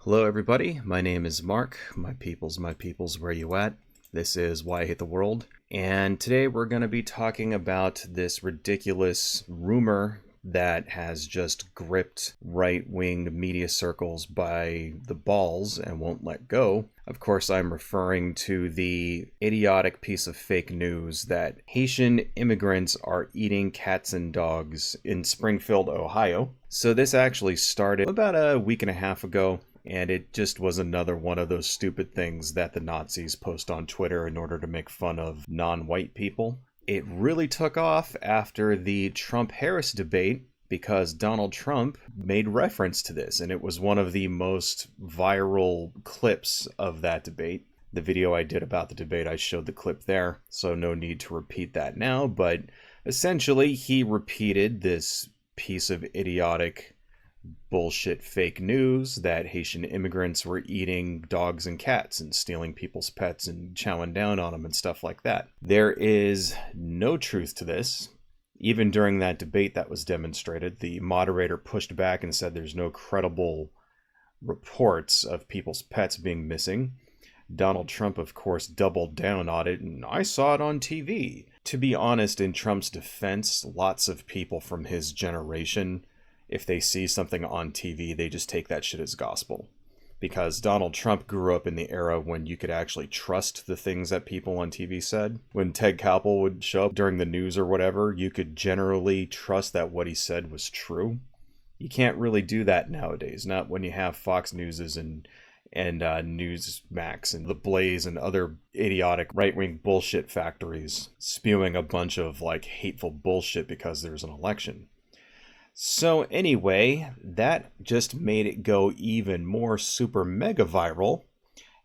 Hello everybody, my name is Mark. My peoples, where you at? This is Why I Hate the World, and today we're going to be talking about this ridiculous rumor that has just gripped right-wing media circles by the balls and won't let go. Of course, I'm referring to the idiotic piece of fake news that Haitian immigrants are eating cats and dogs in Springfield, Ohio. So this actually started about a week and a half ago. And it just was another one of those stupid things that the Nazis post on Twitter in order to make fun of non-white people. It really took off after the Trump-Harris debate because Donald Trump made reference to this, and it was one of the most viral clips of that debate. The video I did about the debate, I showed the clip there, so no need to repeat that now, but essentially he repeated this piece of idiotic bullshit fake news that Haitian immigrants were eating dogs and cats and stealing people's pets and chowing down on them and stuff like that. There is no truth to this. Even during that debate that was demonstrated, the moderator pushed back and said there's no credible reports of people's pets being missing. Donald Trump, of course, doubled down on it, and I saw it on TV. To be honest, in Trump's defense, lots of people from his generation, if they see something on TV, they just take that shit as gospel. Because Donald Trump grew up in the era when you could actually trust the things that people on TV said. When Ted Koppel would show up during the news or whatever, you could generally trust that what he said was true. You can't really do that nowadays, not when you have Fox Newses and Newsmax and The Blaze and other idiotic right-wing bullshit factories spewing a bunch of hateful bullshit because there's an election. So anyway, that just made it go even more super mega viral.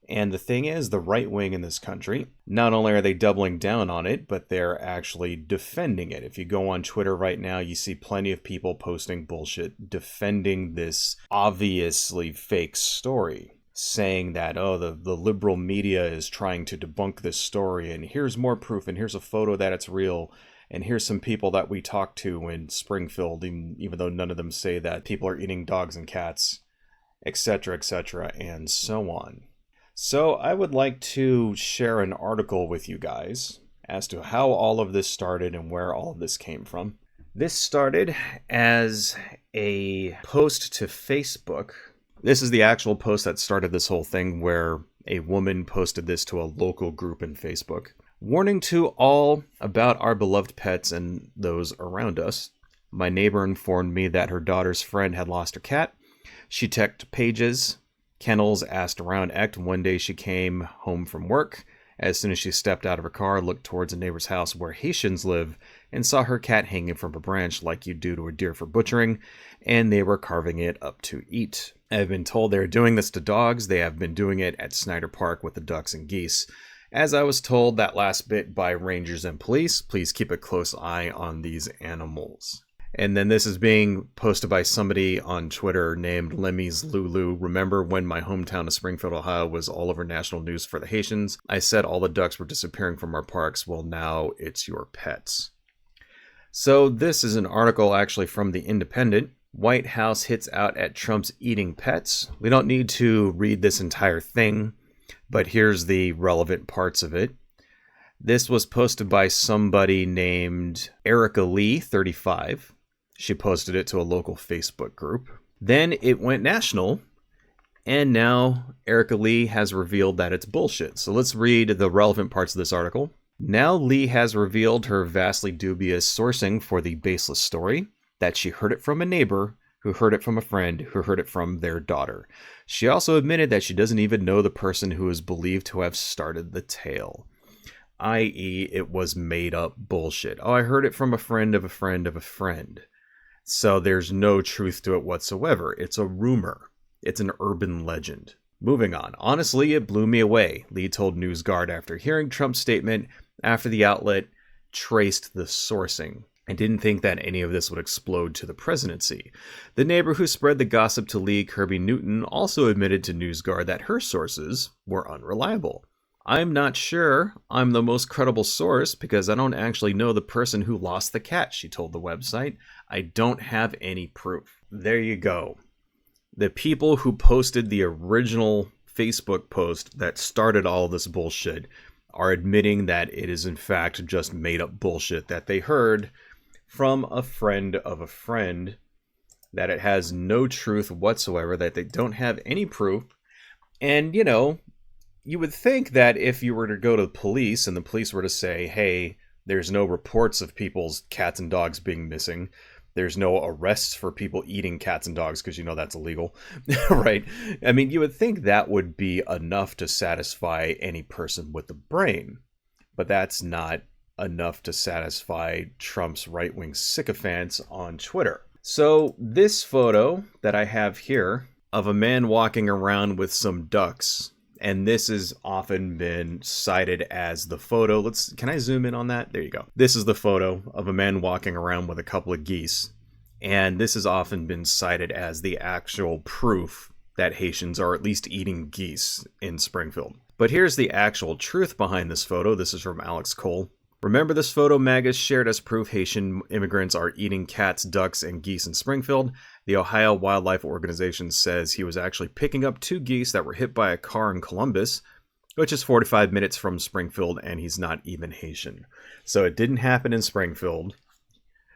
And the thing is, the right wing in this country, not only are they doubling down on it, but they're actually defending it. If you go on Twitter right now, you see plenty of people posting bullshit defending this obviously fake story, saying that, oh, the liberal media is trying to debunk this story, and here's more proof, and here's a photo that it's real. And here's some people that we talked to in Springfield, even though none of them say that people are eating dogs and cats, etc., and so on. So I would like to share an article with you guys as to how all of this started and where all of this came from. This started as a post to Facebook. This is the actual post that started this whole thing, where a woman posted this to a local group in Facebook. Warning to all about our beloved pets and those around us. My neighbor informed me that her daughter's friend had lost her cat. She checked pages, kennels, asked around, and one day she came home from work. As soon as she stepped out of her car, looked towards a neighbor's house where Haitians live, and saw her cat hanging from a branch like you do to a deer for butchering, and they were carving it up to eat. I've been told they're doing this to dogs. They have been doing it at Snyder Park with the ducks and geese. As I was told that last bit by rangers and police, please keep a close eye on these animals. And then this is being posted by somebody on Twitter named Lemmy's Lulu. Remember when my hometown of Springfield, Ohio was all over national news for the Haitians? I said all the ducks were disappearing from our parks. Well, now it's your pets. So this is an article actually from The Independent. White House hits out at Trump's eating pets. We don't need to read this entire thing, but here's the relevant parts of it. This was posted by somebody named Erica Lee, 35. She posted it to a local Facebook group. Then it went national, and now Erica Lee has revealed that it's bullshit. So let's read the relevant parts of this article. Now Lee has revealed her vastly dubious sourcing for the baseless story, that she heard it from a neighbor, who heard it from a friend, who heard it from their daughter. She also admitted that she doesn't even know the person who is believed to have started the tale, i.e. it was made up bullshit. Oh, I heard it from a friend of a friend of a friend. So there's no truth to it whatsoever. It's a rumor. It's an urban legend. Moving on. Honestly, it blew me away, Lee told NewsGuard after hearing Trump's statement after the outlet traced the sourcing. I didn't think that any of this would explode to the presidency. The neighbor who spread the gossip to Lee, Kirby Newton, also admitted to NewsGuard that her sources were unreliable. I'm not sure I'm the most credible source because I don't actually know the person who lost the cat, she told the website. I don't have any proof. There you go. The people who posted the original Facebook post that started all this bullshit are admitting that it is in fact just made up bullshit that they heard from a friend of a friend, that it has no truth whatsoever, that they don't have any proof. And, you know, you would think that if you were to go to the police and the police were to say, hey, there's no reports of people's cats and dogs being missing, there's no arrests for people eating cats and dogs, because you know that's illegal, right? I mean, you would think that would be enough to satisfy any person with a brain. But that's not enough to satisfy Trump's right-wing sycophants on Twitter. So this photo that I have here of a man walking around with some ducks, and this has often been cited as the photo. Can I zoom in on that? There you go. This is the photo of a man walking around with a couple of geese. And this has often been cited as the actual proof that Haitians are at least eating geese in Springfield. But here's the actual truth behind this photo. This is from Alex Cole. Remember this photo MAGA shared as proof Haitian immigrants are eating cats, ducks, and geese in Springfield? The Ohio Wildlife Organization says he was actually picking up 2 geese that were hit by a car in Columbus, which is 45 minutes from Springfield, and he's not even Haitian. So it didn't happen in Springfield.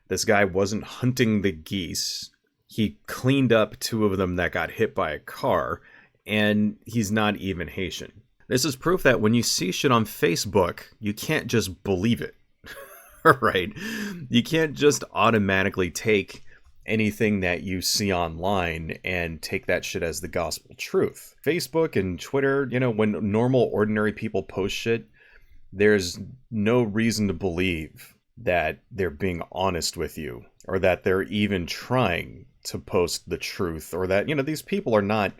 This guy wasn't hunting the geese. He cleaned up 2 of them that got hit by a car, and he's not even Haitian. This is proof that when you see shit on Facebook, you can't just believe it, right? You can't just automatically take anything that you see online and take that shit as the gospel truth. Facebook and Twitter, you know, when normal, ordinary people post shit, there's no reason to believe that they're being honest with you, or that they're even trying to post the truth, or that, you know, these people are not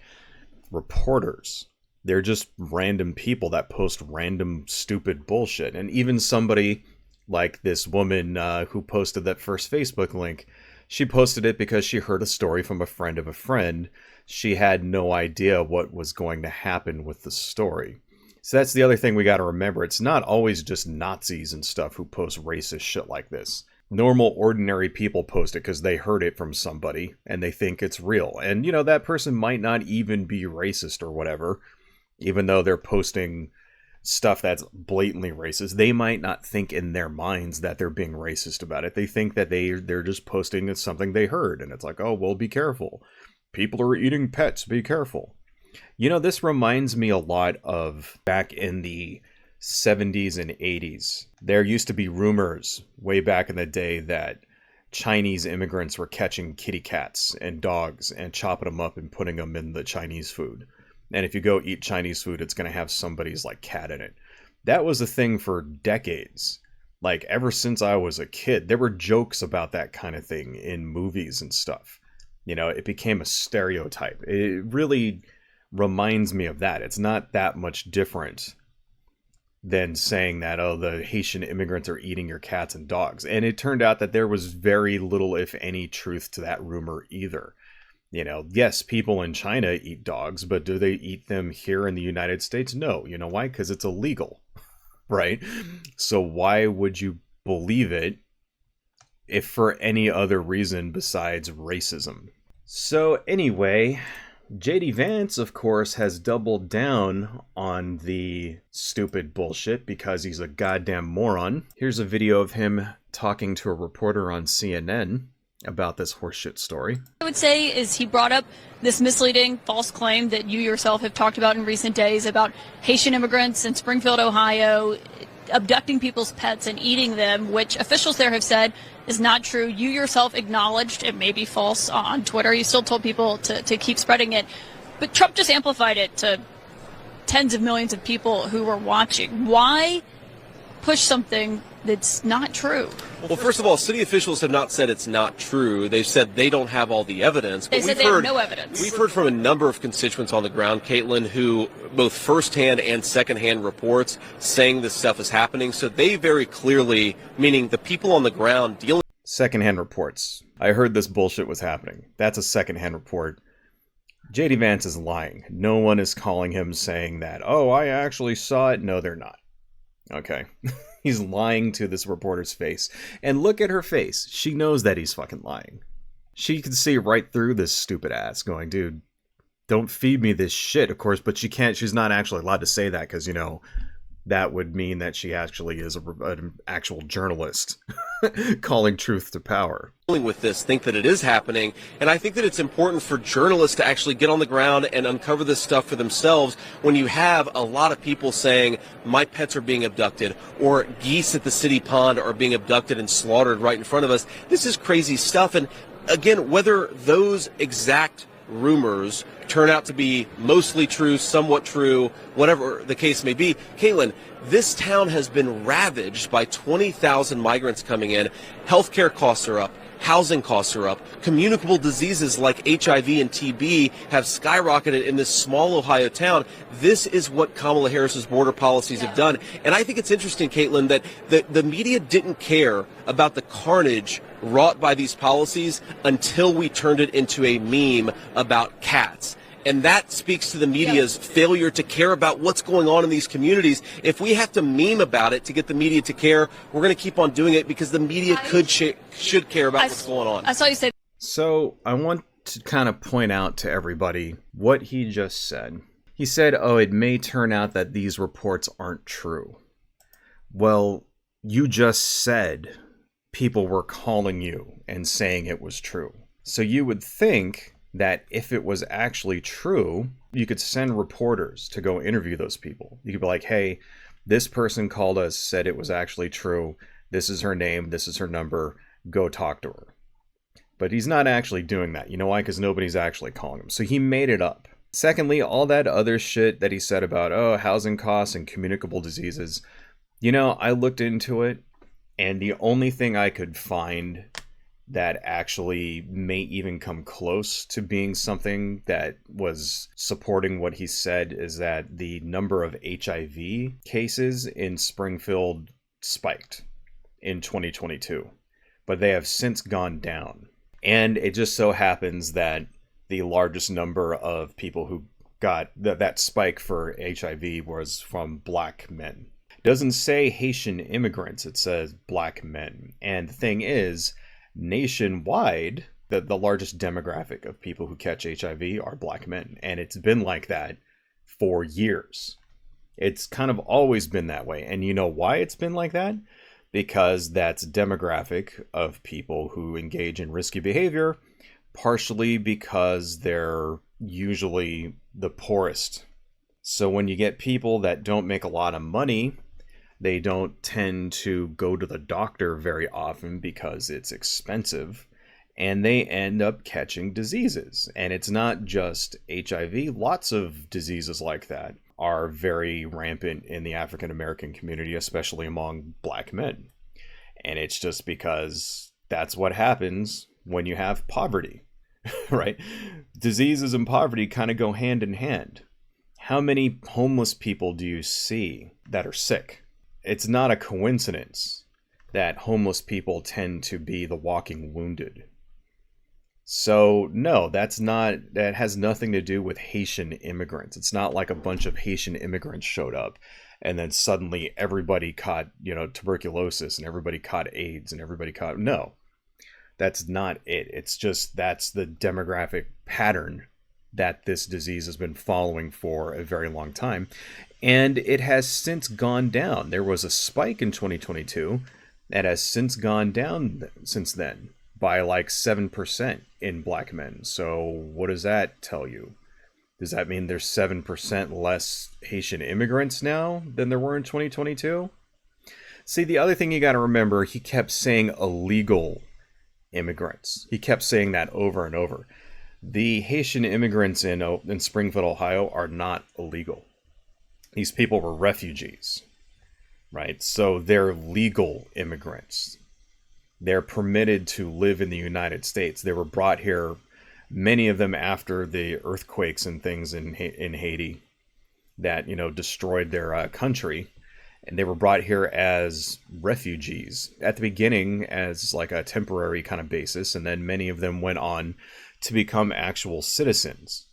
reporters. They're just random people that post random stupid bullshit. And even somebody like this woman who posted that first Facebook link, she posted it because she heard a story from a friend of a friend. She had no idea what was going to happen with the story. So that's the other thing we got to remember. It's not always just Nazis and stuff who post racist shit like this. Normal, ordinary people post it because they heard it from somebody and they think it's real. And, you know, that person might not even be racist or whatever. Even though they're posting stuff that's blatantly racist, they might not think in their minds that they're being racist about it. They think that they're just posting something they heard, and it's like, oh, well, be careful. People are eating pets, be careful. You know, this reminds me a lot of back in the 70s and 80s. There used to be rumors way back in the day that Chinese immigrants were catching kitty cats and dogs and chopping them up and putting them in the Chinese food. And if you go eat Chinese food, it's going to have somebody's like cat in it. That was a thing for decades. Like ever since I was a kid, there were jokes about that kind of thing in movies and stuff. You know, it became a stereotype. It really reminds me of that. It's not that much different than saying that, oh, the Haitian immigrants are eating your cats and dogs. And it turned out that there was very little, if any, truth to that rumor either. You know, yes, people in China eat dogs, but do they eat them here in the United States? No. You know why? Because it's illegal, right? So why would you believe it if for any other reason besides racism? So anyway, JD Vance, of course, has doubled down on the stupid bullshit because he's a goddamn moron. Here's a video of him talking to a reporter on CNN about this horseshit story. I would say is he brought up this misleading false claim that you yourself have talked about in recent days about Haitian immigrants in Springfield, Ohio, abducting people's pets and eating them, which officials there have said is not true. You yourself acknowledged it may be false on Twitter. You still told people to keep spreading it. But Trump just amplified it to tens of millions of people who were watching. Why push something that's not true? Well, first of all, city officials have not said it's not true. They've said they don't have all the evidence. They said they have no evidence. We've heard from a number of constituents on the ground, Caitlin, who both firsthand and secondhand reports saying this stuff is happening. So they very clearly, meaning the people on the ground dealing. Secondhand reports. I heard this bullshit was happening. That's a secondhand report. JD Vance is lying. No one is calling him saying that, oh, I actually saw it. No, they're not. Okay. He's lying to this reporter's face. And look at her face. She knows that he's fucking lying. She can see right through this stupid ass going, dude, don't feed me this shit, of course, but she's not actually allowed to say that because, that would mean that she actually is an actual journalist calling truth to power. With this, think that it is happening, and I think that it's important for journalists to actually get on the ground and uncover this stuff for themselves when you have a lot of people saying my pets are being abducted or geese at the city pond are being abducted and slaughtered right in front of us. This is crazy stuff, and again, whether those exact rumors turn out to be mostly true, somewhat true, whatever the case may be. Caitlin, this town has been ravaged by 20,000 migrants coming in. Healthcare costs are up. Housing costs are up. Communicable diseases like HIV and TB have skyrocketed in this small Ohio town. This is what Kamala Harris's border policies have done. And I think it's interesting, Caitlin, that the media didn't care about the carnage wrought by these policies until we turned it into a meme about cats. And that speaks to the media's failure to care about what's going on in these communities. If we have to meme about it to get the media to care, we're going to keep on doing it because the media should care about what's going on. I saw you say. So I want to kind of point out to everybody what he just said. He said, it may turn out that these reports aren't true. Well, you just said people were calling you and saying it was true. So you would think that if it was actually true, you could send reporters to go interview those people. You could be like, hey, this person called us, said it was actually true. This is her name. This is her number. Go talk to her. But he's not actually doing that. You know why? Because nobody's actually calling him. So he made it up. Secondly, all that other shit that he said about, housing costs and communicable diseases, I looked into it, and the only thing I could find that actually may even come close to being something that was supporting what he said is that the number of HIV cases in Springfield spiked in 2022, but they have since gone down. And it just so happens that the largest number of people who got that spike for HIV was from black men. It doesn't say Haitian immigrants, it says black men. And the thing is, nationwide, the largest demographic of people who catch HIV are black men. And it's been like that for years. It's kind of always been that way. And you know why it's been like that? Because that's demographic of people who engage in risky behavior, partially because they're usually the poorest. So when you get people that don't make a lot of money, they don't tend to go to the doctor very often because it's expensive, and they end up catching diseases. And it's not just HIV. Lots of diseases like that are very rampant in the African American community, especially among black men. And it's just because that's what happens when you have poverty, right? Diseases and poverty kind of go hand in hand. How many homeless people do you see that are sick? It's not a coincidence that homeless people tend to be the walking wounded. So no, that has nothing to do with Haitian immigrants. It's not like a bunch of Haitian immigrants showed up and then suddenly everybody caught, tuberculosis and everybody caught AIDS and everybody caught, no, that's not it. It's just, that's the demographic pattern that this disease has been following for a very long time. And it has since gone down. There was a spike in 2022 that has since gone down since then by like 7% in black men. So what does that tell you? Does that mean there's 7% less Haitian immigrants now than there were in 2022? See, the other thing you got to remember, he kept saying illegal immigrants. He kept saying that over and over. The Haitian immigrants in Springfield, Ohio are not illegal. These people were refugees, right? So they're legal immigrants. They're permitted to live in the United States. They were brought here, many of them after the earthquakes and things in Haiti that, destroyed their country. And they were brought here as refugees at the beginning as like a temporary kind of basis. And then many of them went on to become actual citizens.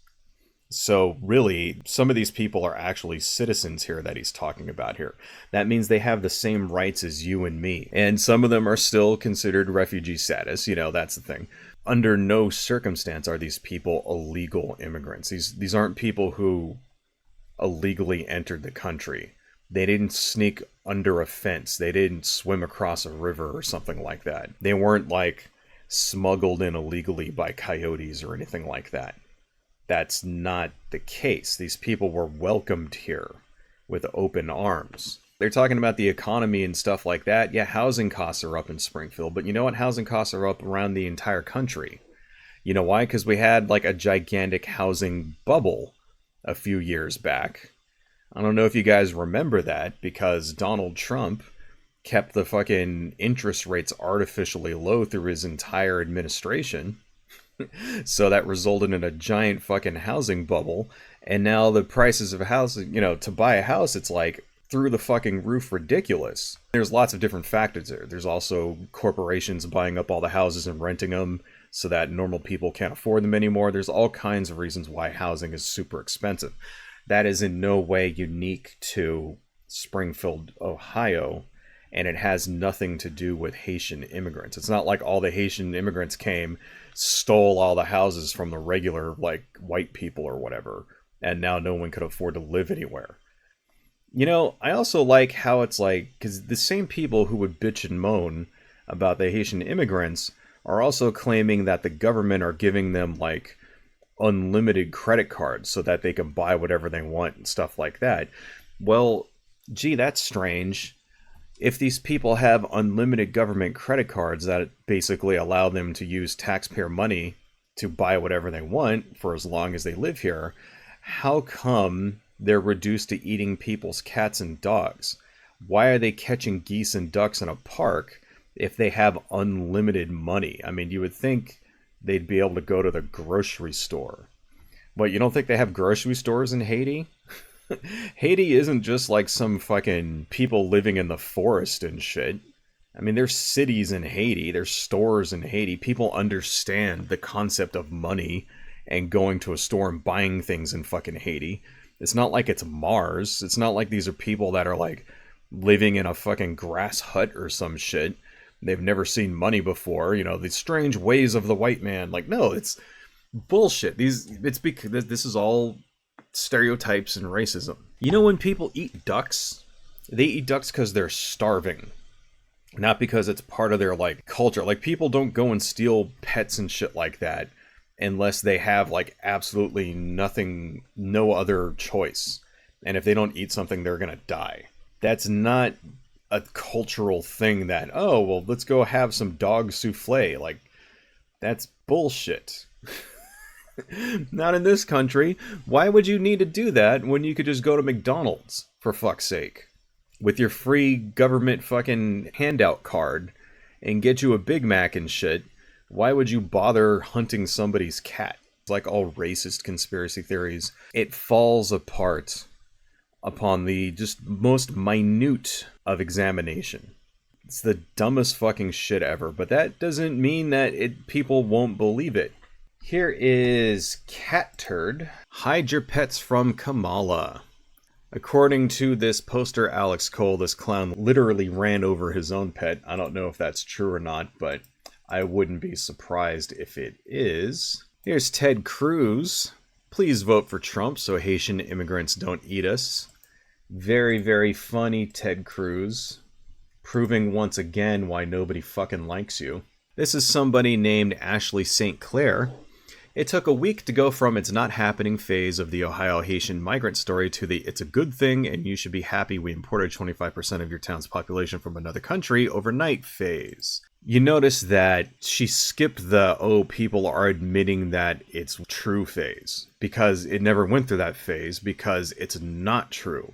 So really, some of these people are actually citizens here that he's talking about here. That means they have the same rights as you and me. And some of them are still considered refugee status. That's the thing. under no circumstance are these people illegal immigrants. These aren't people who illegally entered the country. They didn't sneak under a fence. They didn't swim across a river or something like that. They weren't like smuggled in illegally by coyotes or anything like that. That's not the case. These people were welcomed here with open arms. They're talking about the economy and stuff like that. Yeah, housing costs are up in Springfield, but you know what? Housing costs are up around the entire country. You know why? Because we had like a gigantic housing bubble a few years back. I don't know if you guys remember that, because Donald Trump kept the fucking interest rates artificially low through his entire administration. So that resulted in a giant fucking housing bubble. And now the prices of houses, you know, to buy a house, it's like through the fucking roof ridiculous. There's lots of different factors there. There's also corporations buying up all the houses and renting them so that normal people can't afford them anymore. There's all kinds of reasons why housing is super expensive. That is in no way unique to Springfield, Ohio, and it has nothing to do with Haitian immigrants. It's not like all the Haitian immigrants came, stole all the houses from the regular, like, white people or whatever, and now no one could afford to live anywhere. You know, I also like how it's like, because the same people who would bitch and moan about the Haitian immigrants are also claiming that the government are giving them, like, unlimited credit cards so that they can buy whatever they want and stuff like that. Well, gee, that's strange. If these people have unlimited government credit cards that basically allow them to use taxpayer money to buy whatever they want for as long as they live here, how come they're reduced to eating people's cats and dogs? Why are they catching geese and ducks in a park if they have unlimited money? I mean, you would think they'd be able to go to the grocery store. But you don't think they have grocery stores in Haiti? Haiti isn't just like some fucking people living in the forest and shit. I mean, there's cities in Haiti, there's stores in Haiti. People understand the concept of money and going to a store and buying things in fucking Haiti. It's not like it's Mars. It's not like these are people that are like living in a fucking grass hut or some shit. They've never seen money before, you know, the strange ways of the white man. Like, no, it's bullshit. It's because this is all stereotypes and racism. You know, when people eat ducks, they eat ducks because they're starving, not because it's part of their like culture. Like, people don't go and steal pets and shit like that unless they have like absolutely nothing, no other choice. And if they don't eat something, they're gonna die. That's not a cultural thing that, oh, well, let's go have some dog souffle. Like, that's bullshit. Not in this country. Why would you need to do that when you could just go to McDonald's, for fuck's sake, with your free government fucking handout card and get you a Big Mac and shit? Why would you bother hunting somebody's cat? It's like all racist conspiracy theories. It falls apart upon the just most minute of examination. It's the dumbest fucking shit ever, but that doesn't mean that people won't believe it. Here is Cat Turd. Hide your pets from Kamala. According to this poster, Alex Cole, this clown literally ran over his own pet. I don't know if that's true or not, but I wouldn't be surprised if it is. Here's Ted Cruz. Please vote for Trump so Haitian immigrants don't eat us. Very, very funny, Ted Cruz. Proving once again why nobody fucking likes you. This is somebody named Ashley St. Clair. It took a week to go from it's not happening phase of the Ohio Haitian migrant story to the it's a good thing and you should be happy we imported 25% of your town's population from another country overnight phase. You notice that she skipped the, oh, people are admitting that it's true phase, because it never went through that phase, because it's not true.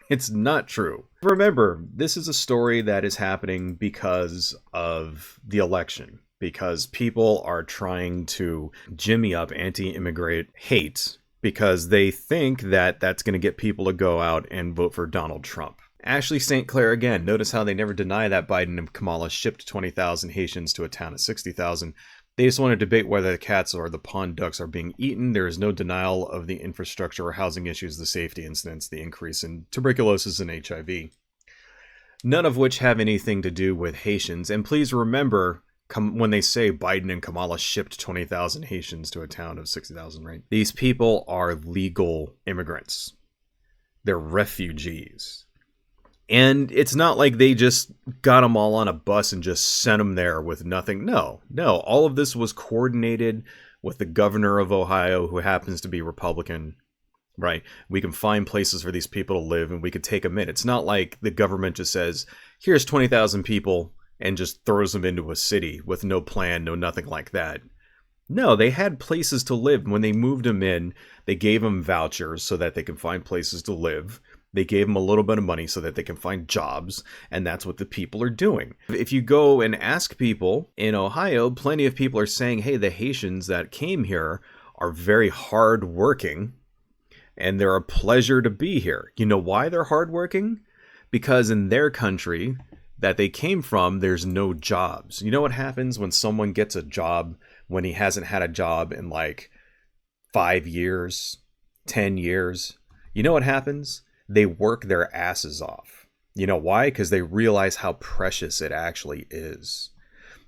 It's not true. Remember, this is a story that is happening because of the election. Because people are trying to jimmy up anti-immigrant hate because they think that that's going to get people to go out and vote for Donald Trump. Ashley St. Clair again. Notice how they never deny that Biden and Kamala shipped 20,000 Haitians to a town of 60,000. They just want to debate whether the cats or the pond ducks are being eaten. There is no denial of the infrastructure or housing issues, the safety incidents, the increase in tuberculosis and HIV. None of which have anything to do with Haitians. And please remember, when they say Biden and Kamala shipped 20,000 Haitians to a town of 60,000, right? These people are legal immigrants. They're refugees. And it's not like they just got them all on a bus and just sent them there with nothing. No. All of this was coordinated with the governor of Ohio, who happens to be Republican, right? We can find places for these people to live and we could take them in. It's not like the government just says, here's 20,000 people and just throws them into a city with no plan, no nothing like that. No, they had places to live. When they moved them in, they gave them vouchers so that they can find places to live. They gave them a little bit of money so that they can find jobs, and that's what the people are doing. If you go and ask people in Ohio, plenty of people are saying, hey, the Haitians that came here are very hardworking, and they're a pleasure to be here. You know why they're hardworking? Because in their country that they came from, there's no jobs. You know what happens when someone gets a job when he hasn't had a job in like 5 years, 10 years? You know what happens? They work their asses off. You know why? Because they realize how precious it actually is.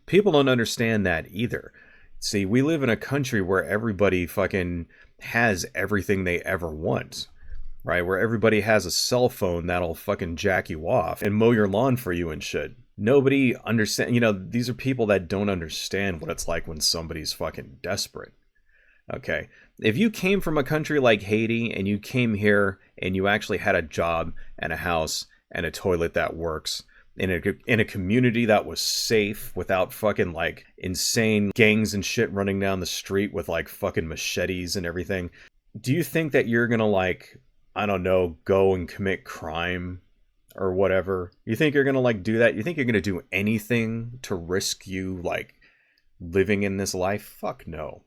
People don't understand that either. See, we live in a country where everybody fucking has everything they ever want, right? Where everybody has a cell phone that'll fucking jack you off and mow your lawn for you and shit. Nobody understand. You know, these are people that don't understand what it's like when somebody's fucking desperate. Okay, if you came from a country like Haiti and you came here and you actually had a job and a house and a toilet that works in a community that was safe without fucking like insane gangs and shit running down the street with like fucking machetes and everything, do you think that you're gonna like, I don't know, go and commit crime or whatever? You think you're gonna like do that? You think you're gonna do anything to risk you like living in this life? Fuck no.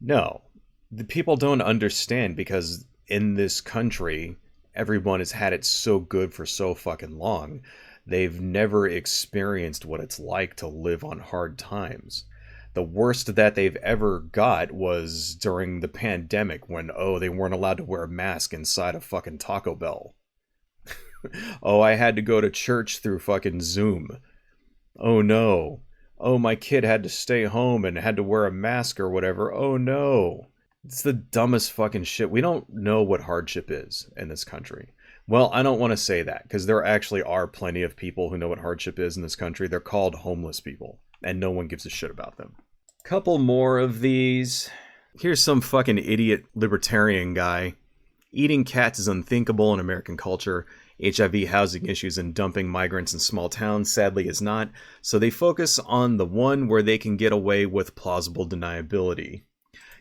No, the people don't understand because in this country, everyone has had it so good for so fucking long. They've never experienced what it's like to live on hard times. The worst that they've ever got was during the pandemic when, they weren't allowed to wear a mask inside a fucking Taco Bell. I had to go to church through fucking Zoom. Oh no. My kid had to stay home and had to wear a mask or whatever. Oh no. It's the dumbest fucking shit. We don't know what hardship is in this country. Well, I don't want to say that because there actually are plenty of people who know what hardship is in this country. They're called homeless people and no one gives a shit about them. Couple more of these. Here's some fucking idiot libertarian guy. Eating cats is unthinkable in American culture. HIV housing issues and dumping migrants in small towns sadly is not, so they focus on the one where they can get away with plausible deniability.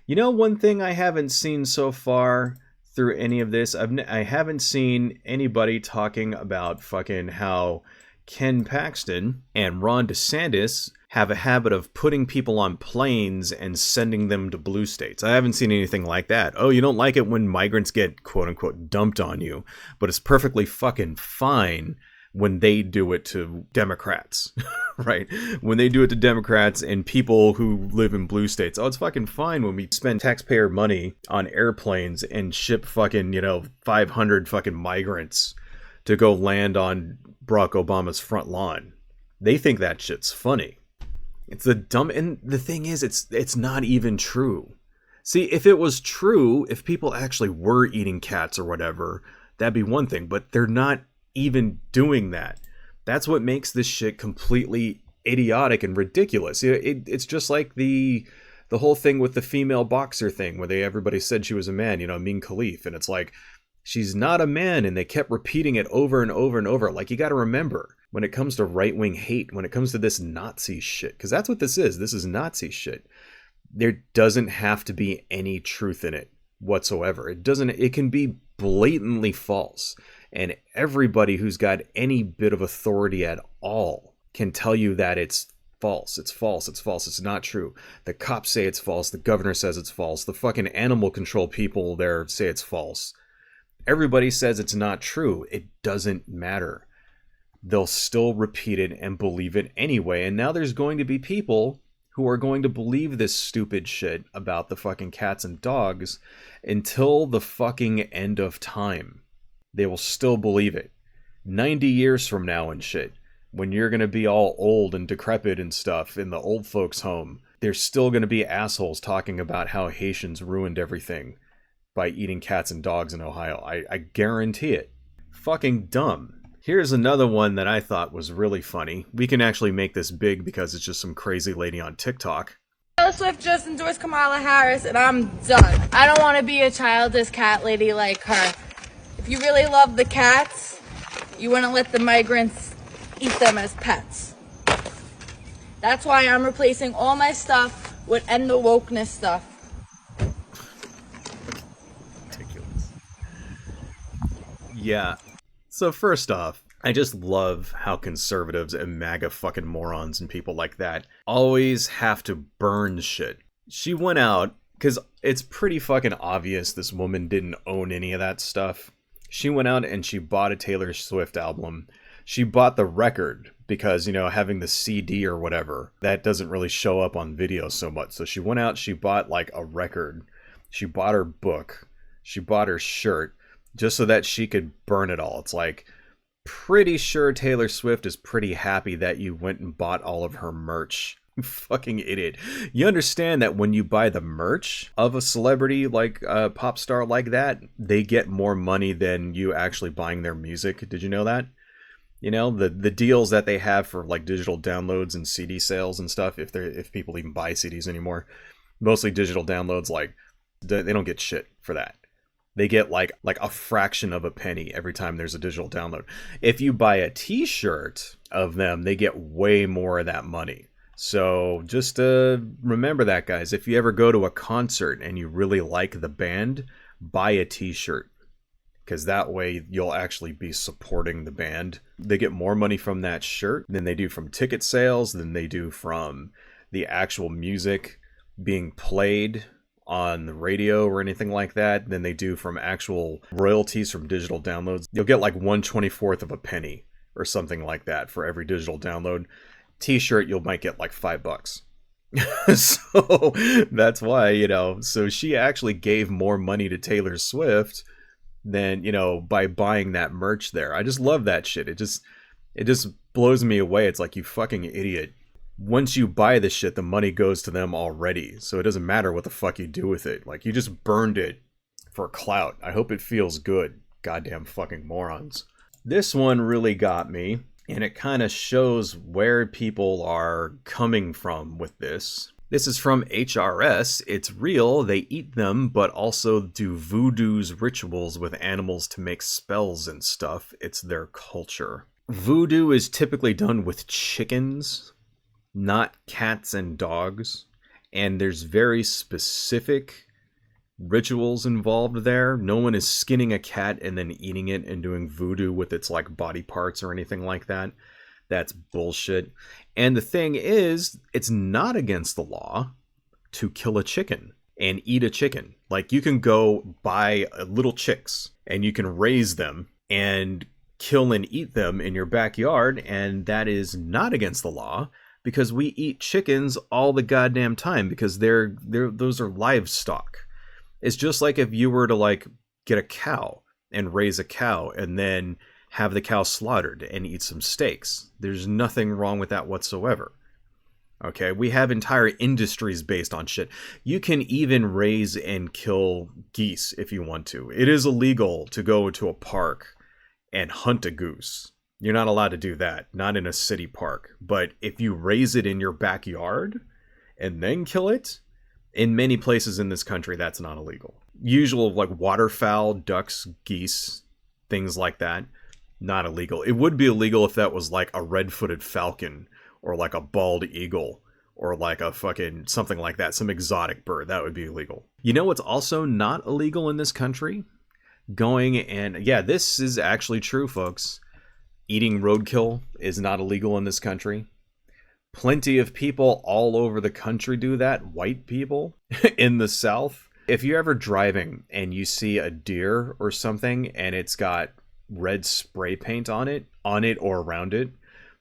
You know, one thing I haven't seen so far through any of this, I haven't seen anybody talking about fucking how Ken Paxton and Ron DeSantis have a habit of putting people on planes and sending them to blue states. I haven't seen anything like that. Oh, you don't like it when migrants get quote unquote dumped on you, but it's perfectly fucking fine when they do it to Democrats, right? When they do it to Democrats and people who live in blue states. Oh, it's fucking fine when we spend taxpayer money on airplanes and ship fucking, 500 fucking migrants to go land on Barack Obama's front lawn. They think that shit's funny. It's the dumb, and the thing is, it's not even true. See, if it was true, if people actually were eating cats or whatever, that'd be one thing, but they're not even doing that. That's what makes this shit completely idiotic and ridiculous. It's just like the whole thing with the female boxer thing, where everybody said she was a man, Amin Khalif, and it's like, she's not a man, and they kept repeating it over and over and over. Like, you gotta remember, when it comes to right-wing hate, when it comes to this Nazi shit, because that's what this is Nazi shit, there doesn't have to be any truth in it whatsoever. It can be blatantly false, and everybody who's got any bit of authority at all can tell you that it's false, it's not true. The cops say it's false, the governor says it's false, the fucking animal control people there say it's false. Everybody says it's not true. It doesn't matter. They'll still repeat it and believe it anyway. And now there's going to be people who are going to believe this stupid shit about the fucking cats and dogs until the fucking end of time. They will still believe it. 90 years from now and shit. when you're going to be all old and decrepit and stuff in the old folks' home, there's still going to be assholes talking about how Haitians ruined everything by eating cats and dogs in Ohio. I guarantee it. Fucking dumb. Here's another one that I thought was really funny. We can actually make this big because it's just some crazy lady on TikTok. Taylor Swift just endorsed Kamala Harris, and I'm done. I don't want to be a childish cat lady like her. If you really love the cats, you wouldn't let the migrants eat them as pets. That's why I'm replacing all my stuff with end the wokeness stuff. Ridiculous. Yeah. So first off, I just love how conservatives and MAGA fucking morons and people like that always have to burn shit. She went out, because it's pretty fucking obvious this woman didn't own any of that stuff. She went out and she bought a Taylor Swift album. She bought the record because, you know, having the CD or whatever, that doesn't really show up on video so much. So she went out, she bought like a record. She bought her book. She bought her shirt just so that she could burn it all. It's like, pretty sure Taylor Swift is pretty happy that you went and bought all of her merch. Fucking idiot. You understand that when you buy the merch of a celebrity like a pop star like that, they get more money than you actually buying their music. Did you know that? You know, the deals that they have for like digital downloads and CD sales and stuff, if people even buy CDs anymore, mostly digital downloads, like they don't get shit for that. They get like a fraction of a penny every time there's a digital download. If you buy a t-shirt of them, they get way more of that money. So just remember that, guys. If you ever go to a concert and you really like the band, buy a t-shirt, because that way you'll actually be supporting the band. They get more money from that shirt than they do from ticket sales, than they do from the actual music being played on the radio or anything like that, than they do from actual royalties from digital downloads. You'll get like 1/24th of a penny or something like that for every digital download. T-shirt, you might get like $5. So that's why, you know, so she actually gave more money to Taylor Swift than, you know, by buying that merch there. I just love that shit. It just blows me away. It's like, you fucking idiot. Once you buy the shit, the money goes to them already. So it doesn't matter what the fuck you do with it. Like, you just burned it for clout. I hope it feels good. Goddamn fucking morons. This one really got me, and it kind of shows where people are coming from with this. This is from HRS. It's real. They eat them, but also do voodoo's rituals with animals to make spells and stuff. It's their culture. Voodoo is typically done with chickens, not cats and dogs. And there's very specific rituals involved there. No one is skinning a cat and then eating it and doing voodoo with its like body parts or anything like that. That's bullshit. And the thing is, it's not against the law to kill a chicken and eat a chicken. Like, you can go buy little chicks and you can raise them and kill and eat them in your backyard, and that is not against the law, because we eat chickens all the goddamn time, because those are livestock. It's just like if you were to like get a cow and raise a cow and then have the cow slaughtered and eat some steaks. There's nothing wrong with that whatsoever. Okay, we have entire industries based on shit. You can even raise and kill geese if you want to. It is illegal to go to a park and hunt a goose. You're not allowed to do that, not in a city park. But if you raise it in your backyard and then kill it, in many places in this country, that's not illegal. Usual like waterfowl, ducks, geese, things like that, not illegal. It would be illegal if that was like a red-footed falcon or like a bald eagle or like a fucking something like that, some exotic bird. That would be illegal. You know what's also not illegal in this country? Going and, yeah, this is actually true, folks. Eating roadkill is not illegal in this country. Plenty of people all over the country do that. White people in the South. If you're ever driving and you see a deer or something and it's got red spray paint on it or around it,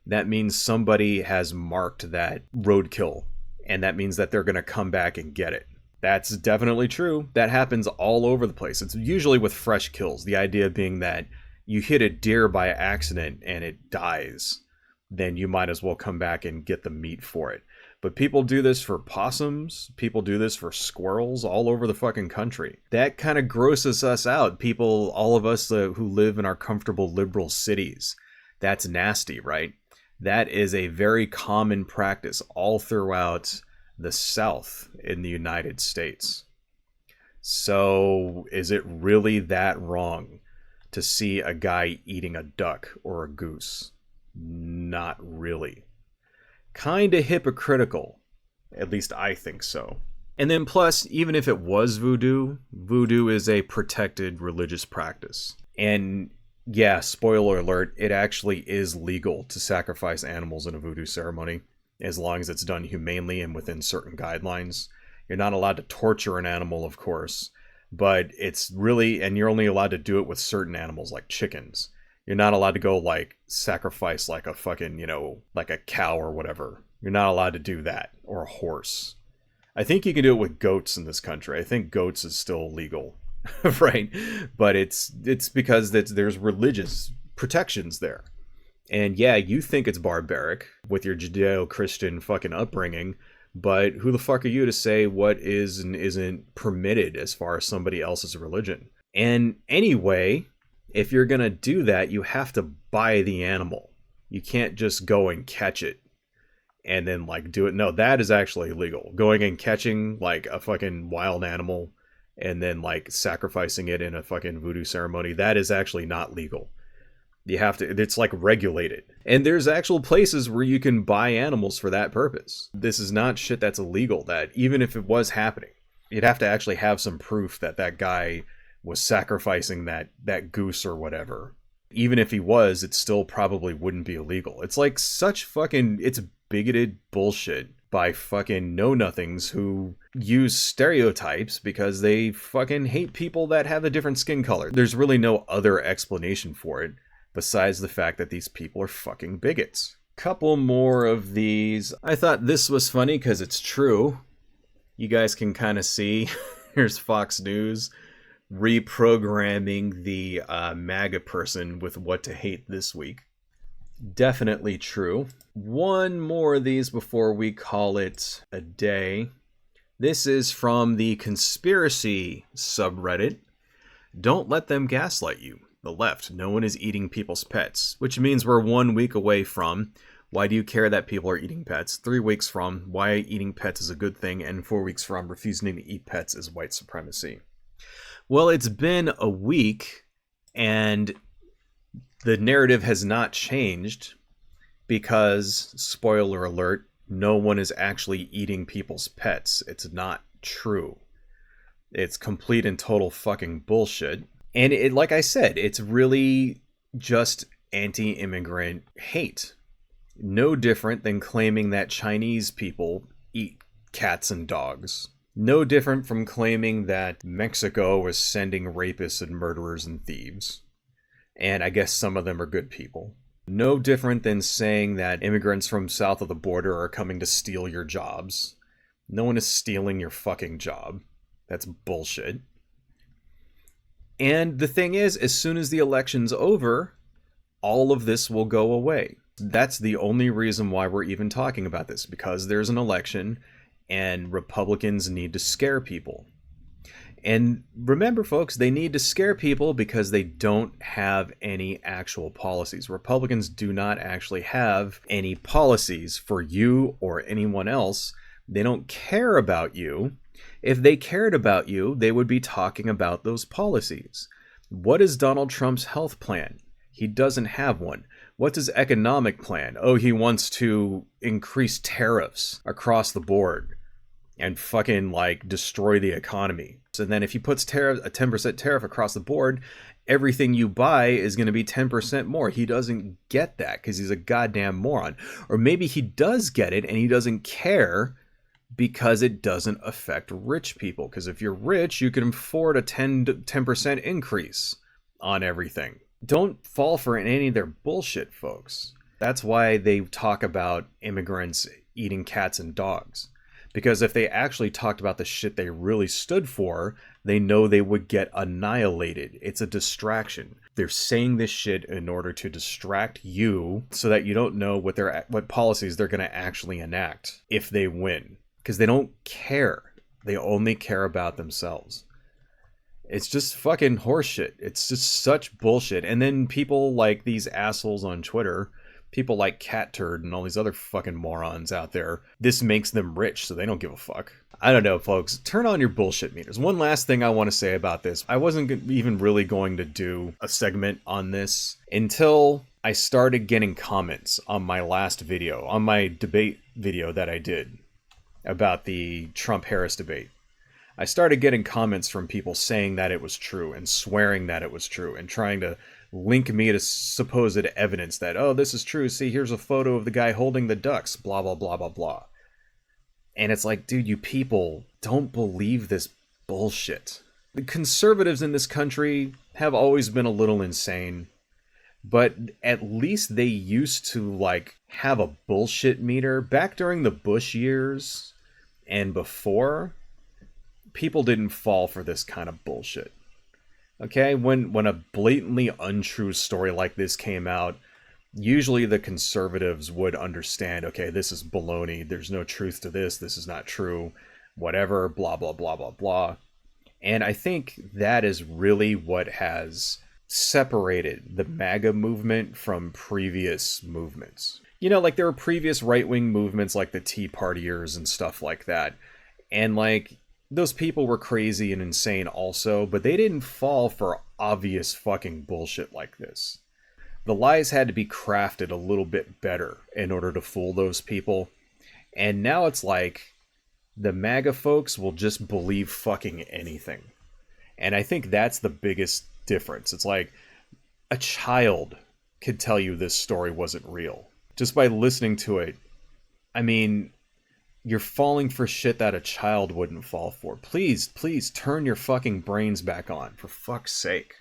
that means somebody has marked that roadkill, and that means that they're going to come back and get it. That's definitely true. That happens all over the place. It's usually with fresh kills. The idea being that you hit a deer by accident and it dies. then you might as well come back and get the meat for it. But people do this for possums, people do this for squirrels all over the fucking country. That kind of grosses us out. People, all of us who live in our comfortable liberal cities. That's nasty, right? That is a very common practice all throughout the South in the United States. So is it really that wrong to see a guy eating a duck or a goose? Not really. Kinda hypocritical. At least I think so. And then plus, even if it was voodoo, voodoo is a protected religious practice. And yeah, spoiler alert, it actually is legal to sacrifice animals in a voodoo ceremony, as long as it's done humanely and within certain guidelines. You're not allowed to torture an animal, of course, but it's really, and you're only allowed to do it with certain animals like chickens. You're not allowed to go like sacrifice like a fucking, like a cow or whatever. You're not allowed to do that, or a horse. I think you can do it with goats in this country. I think goats is still legal, right? But it's because there's religious protections there. And yeah, you think it's barbaric with your Judeo-Christian fucking upbringing, but who the fuck are you to say what is and isn't permitted as far as somebody else's religion? And anyway, if you're gonna do that, you have to buy the animal. You can't just go and catch it and then like do it. No, that is actually illegal. Going and catching like a fucking wild animal and then like sacrificing it in a fucking voodoo ceremony, that is actually not legal. You have to, it's like regulated. And there's actual places where you can buy animals for that purpose. This is not shit that's illegal, that even if it was happening, you'd have to actually have some proof that that guy was sacrificing that goose or whatever. Even if he was, it still probably wouldn't be illegal. It's like such fucking, it's bigoted bullshit by fucking know-nothings who use stereotypes because they fucking hate people that have a different skin color. There's really no other explanation for it besides the fact that these people are fucking bigots. Couple more of these. I thought this was funny because it's true. You guys can kind of see, here's Fox News reprogramming the MAGA person with what to hate this week. Definitely true. One more of these before we call it a day. This is from the conspiracy subreddit. Don't let them gaslight you. The left. No one is eating people's pets. Which means we're 1 week away from why do you care that people are eating pets? 3 weeks from why eating pets is a good thing. And 4 weeks from refusing to eat pets is white supremacy. Well, it's been a week and the narrative has not changed because, spoiler alert, no one is actually eating people's pets. It's not true. It's complete and total fucking bullshit. And it, like I said, it's really just anti-immigrant hate. No different than claiming that Chinese people eat cats and dogs. No different from claiming that Mexico is sending rapists and murderers and thieves. And I guess some of them are good people. No different than saying that immigrants from south of the border are coming to steal your jobs. No one is stealing your fucking job. That's bullshit. And the thing is, as soon as the election's over, all of this will go away. That's the only reason why we're even talking about this, because there's an election and Republicans need to scare people. And remember, folks, they need to scare people because they don't have any actual policies. Republicans do not actually have any policies for you or anyone else. They don't care about you. If they cared about you, they would be talking about those policies. What is Donald Trump's health plan? He doesn't have one. What's his economic plan? Oh, he wants to increase tariffs across the board and fucking like destroy the economy. So then if he puts a 10% tariff across the board, everything you buy is going to be 10% more. He doesn't get that because he's a goddamn moron. Or maybe he does get it and he doesn't care because it doesn't affect rich people. Because if you're rich, you can afford a 10% increase on everything. Don't fall for any of their bullshit, folks. That's why they talk about immigrants eating cats and dogs. Because if they actually talked about the shit they really stood for, they know they would get annihilated. It's a distraction. They're saying this shit in order to distract you so that you don't know what policies they're going to actually enact if they win. Because they don't care. They only care about themselves. It's just fucking horseshit. It's just such bullshit. And then people like these assholes on Twitter, people like Cat Turd and all these other fucking morons out there, this makes them rich, so they don't give a fuck. I don't know, folks. Turn on your bullshit meters. One last thing I want to say about this. I wasn't even really going to do a segment on this until I started getting comments on my last video, on my debate video that I did about the Trump-Harris debate. I started getting comments from people saying that it was true and swearing that it was true and trying to link me to supposed evidence that, oh, this is true. See, here's a photo of the guy holding the ducks, blah, blah, blah, blah, blah. And it's like, dude, you people don't believe this bullshit. The conservatives in this country have always been a little insane, but at least they used to, like, have a bullshit meter. Back during the Bush years and before, people didn't fall for this kind of bullshit. Okay, when a blatantly untrue story like this came out, usually the conservatives would understand, okay, this is baloney, there's no truth to this is not true, whatever, blah, blah, blah, blah, blah. And I think that is really what has separated the MAGA movement from previous movements. You know, like there were previous right-wing movements like the Tea Partiers and stuff like that. And like, those people were crazy and insane also, but they didn't fall for obvious fucking bullshit like this. The lies had to be crafted a little bit better in order to fool those people. And now it's like, the MAGA folks will just believe fucking anything. And I think that's the biggest difference. It's like, a child could tell you this story wasn't real. Just by listening to it, I mean, you're falling for shit that a child wouldn't fall for. Please, please turn your fucking brains back on, for fuck's sake.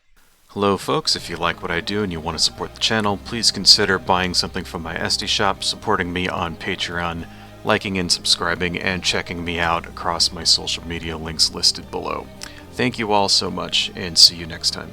Hello folks, if you like what I do and you want to support the channel, please consider buying something from my Etsy shop, supporting me on Patreon, liking and subscribing, and checking me out across my social media links listed below. Thank you all so much, and see you next time.